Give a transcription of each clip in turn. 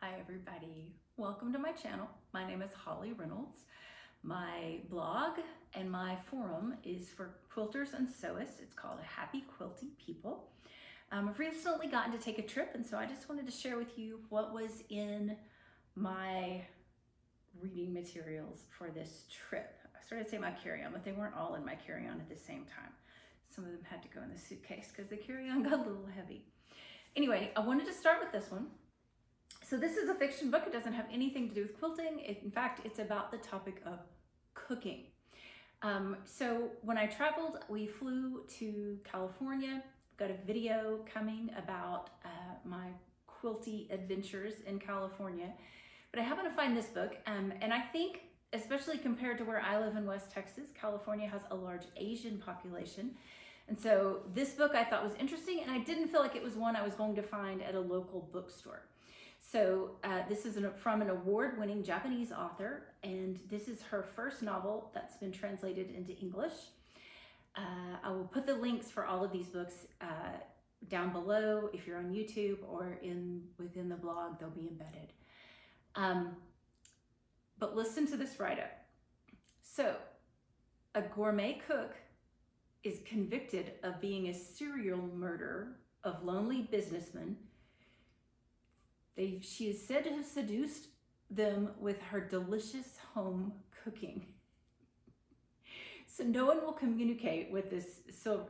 Hi everybody, welcome to my channel. My name is Holly Reynolds. My blog and my forum is for quilters and sewists. It's called Happy Quilting People. I've recently gotten to take a trip, and so I just wanted to share with you what was in my reading materials for this trip. I started to say my carry-on, but they weren't all in my carry-on at the same time. Some of them had to go in the suitcase because the carry-on got a little heavy. Anyway, I wanted to start with this one. So this is a fiction book. It doesn't have anything to do with quilting. In fact, it's about the topic of cooking. So when I traveled, we flew to California. Got a video coming about my quilty adventures in California. But I happened to find this book, and I think, especially compared to where I live in West Texas, California has a large Asian population. And so this book I thought was interesting, and I didn't feel like it was one I was going to find at a local bookstore. So this is from an award-winning Japanese author, and this is her first novel that's been translated into English. I will put the links for all of these books down below. If you're on YouTube or within the blog, they'll be embedded. But listen to this write-up. So, a gourmet cook is convicted of being a serial murderer of lonely businessmen. She is said to have seduced them with her delicious home cooking. So no one will communicate with this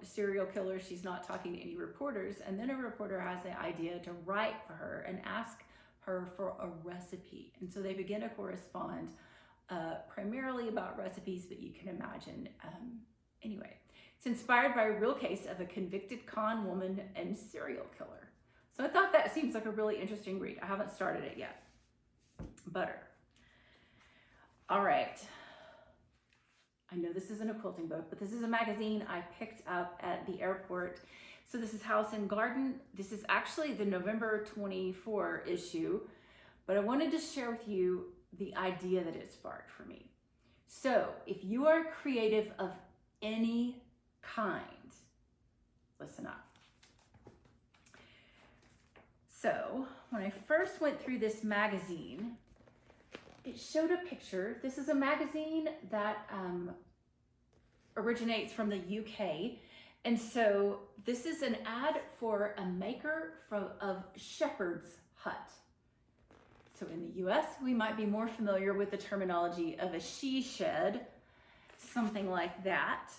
serial killer. She's not talking to any reporters. And then a reporter has the idea to write for her and ask her for a recipe. And so they begin to correspond primarily about recipes, but you can imagine. Anyway, it's inspired by a real case of a convicted con woman and serial killer. So I thought that seems like a really interesting read. I haven't started it yet. Butter. All right. I know this isn't a quilting book, but this is a magazine I picked up at the airport. So this is House and Garden. This is actually the November 24 issue, but I wanted to share with you the idea that it sparked for me. So if you are creative of any kind, listen up. So when I first went through this magazine, it showed a picture. This is a magazine that originates from the UK. And so this is an ad for a maker of shepherd's hut. So in the US, we might be more familiar with the terminology of a she shed, something like that.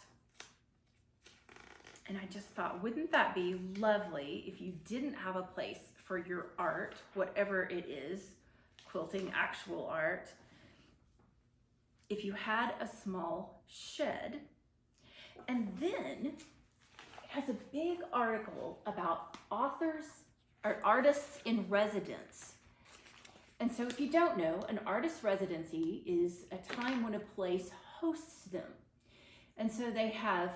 And I just thought, wouldn't that be lovely if you didn't have a place for your art, whatever it is, quilting, actual art, if you had a small shed. And then it has a big article about authors or artists in residence. And so if you don't know, an artist residency is a time when a place hosts them. And so they have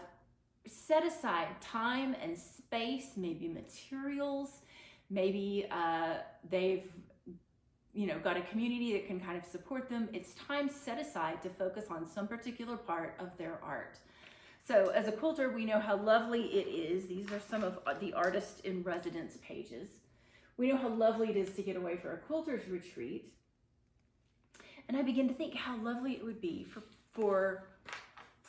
set aside time and space, maybe materials, maybe they've got a community that can kind of support them. It's time set aside to focus on some particular part of their art. So as a quilter, we know how lovely it is. These are some of the artist in residence pages. We know how lovely it is to get away for a quilter's retreat. And I begin to think how lovely it would be for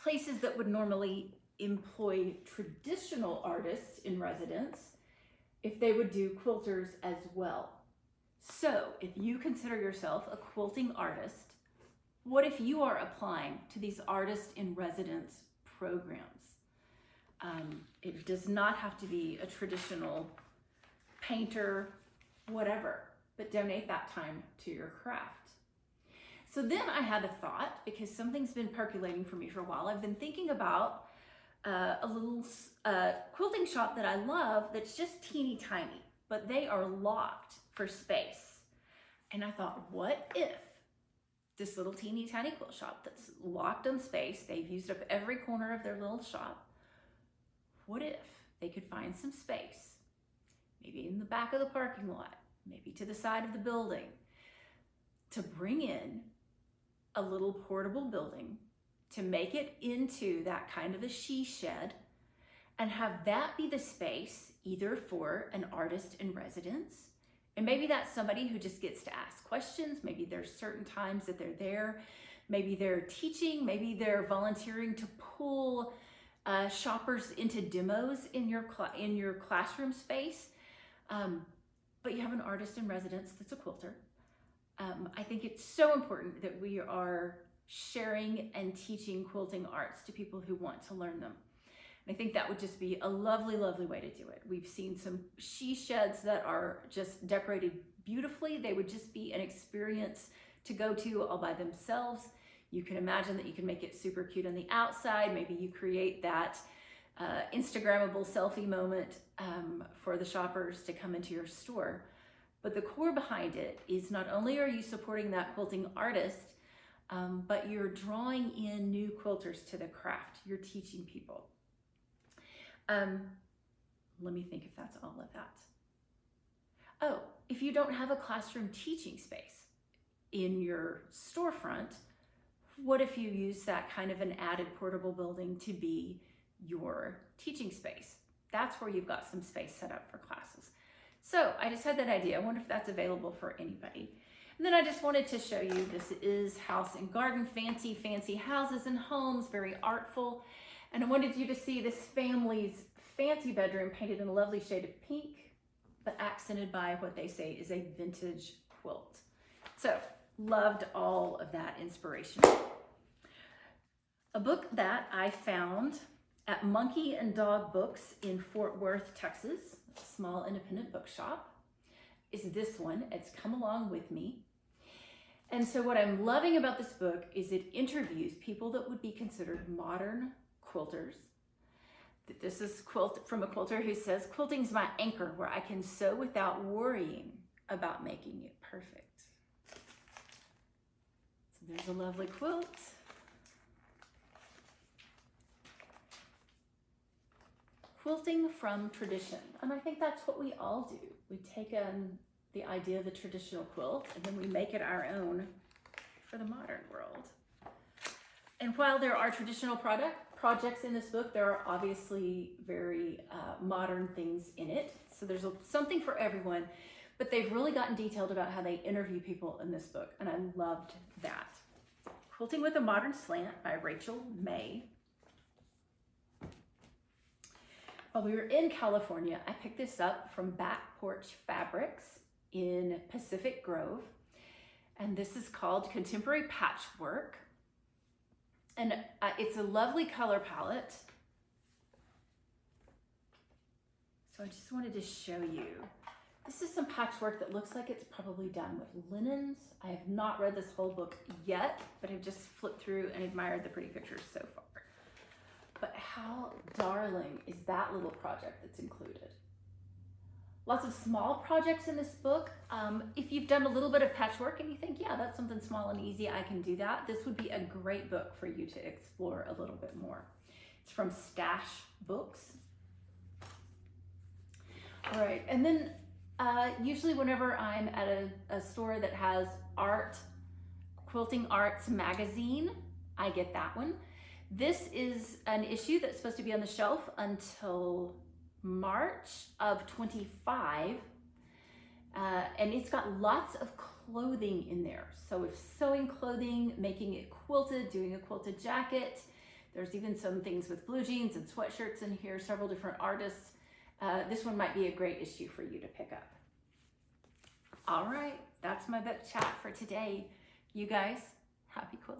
places that would normally employ traditional artists in residence if they would do quilters as well. So if you consider yourself a quilting artist, what if you are applying to these artist in residence programs? It does not have to be a traditional painter, whatever, but donate that time to your craft. So then I had a thought, because something's been percolating for me for a while. I've been thinking about a little quilting shop that I love that's just teeny tiny, but they are locked for space. And I thought, what if this little teeny tiny quilt shop that's locked on space, they've used up every corner of their little shop, what if they could find some space, maybe in the back of the parking lot, maybe to the side of the building, to bring in a little portable building, to make it into that kind of a she shed, and have that be the space either for an artist in residence, And maybe that's somebody who just gets to ask questions. Maybe there's certain times that they're there. Maybe they're teaching. Maybe they're volunteering to pull shoppers into demos in your classroom space. But you have an artist in residence that's a quilter. I think it's so important that we are sharing and teaching quilting arts to people who want to learn them. I think that would just be a lovely, lovely way to do it. We've seen some she sheds that are just decorated beautifully. They would just be an experience to go to all by themselves. You can imagine that you can make it super cute on the outside. Maybe you create that Instagrammable selfie moment for the shoppers to come into your store. But the core behind it is not only are you supporting that quilting artist, but you're drawing in new quilters to the craft. You're teaching people. Let me think if that's all of that. Oh, if you don't have a classroom teaching space in your storefront, what if you use that kind of an added portable building to be your teaching space? That's where you've got some space set up for classes. So I just had that idea. I wonder if that's available for anybody. And then I just wanted to show you, this is House and Garden, fancy, fancy houses and homes, very artful. And I wanted you to see this family's fancy bedroom painted in a lovely shade of pink, but accented by what they say is a vintage quilt. So loved all of that inspiration. A book that I found at Monkey and Dog Books in Fort Worth, Texas, a small independent bookshop, is this one. It's Come Along With Me. And so what I'm loving about this book is it interviews people that would be considered modern quilters. This is from a quilter who says, quilting's my anchor where I can sew without worrying about making it perfect. So there's a lovely quilt. Quilting from tradition. And I think that's what we all do. We take the idea of the traditional quilt and then we make it our own for the modern world. And while there are traditional projects in this book, there are obviously very modern things in it. So there's something for everyone, but they've really gotten detailed about how they interview people in this book, and I loved that. Quilting with a Modern Slant by Rachel May. While we were in California, I picked this up from Back Porch Fabrics in Pacific Grove, and this is called Contemporary Patchwork. And it's a lovely color palette. So I just wanted to show you. This is some patchwork that looks like it's probably done with linens. I have not read this whole book yet, but I've just flipped through and admired the pretty pictures so far. But how darling is that little project that's included? Lots of small projects in this book. If you've done a little bit of patchwork and you think, yeah, that's something small and easy, I can do that, this would be a great book for you to explore a little bit more. It's from Stash Books. All right, and then usually whenever I'm at a store that has art, Quilting Arts magazine, I get that one. This is an issue that's supposed to be on the shelf until March of 25, and it's got lots of clothing in there. So if sewing clothing, making it quilted, doing a quilted jacket, there's even some things with blue jeans and sweatshirts in here, several different artists. This one might be a great issue for you to pick up. All right, that's my book chat for today. You guys, happy quilting.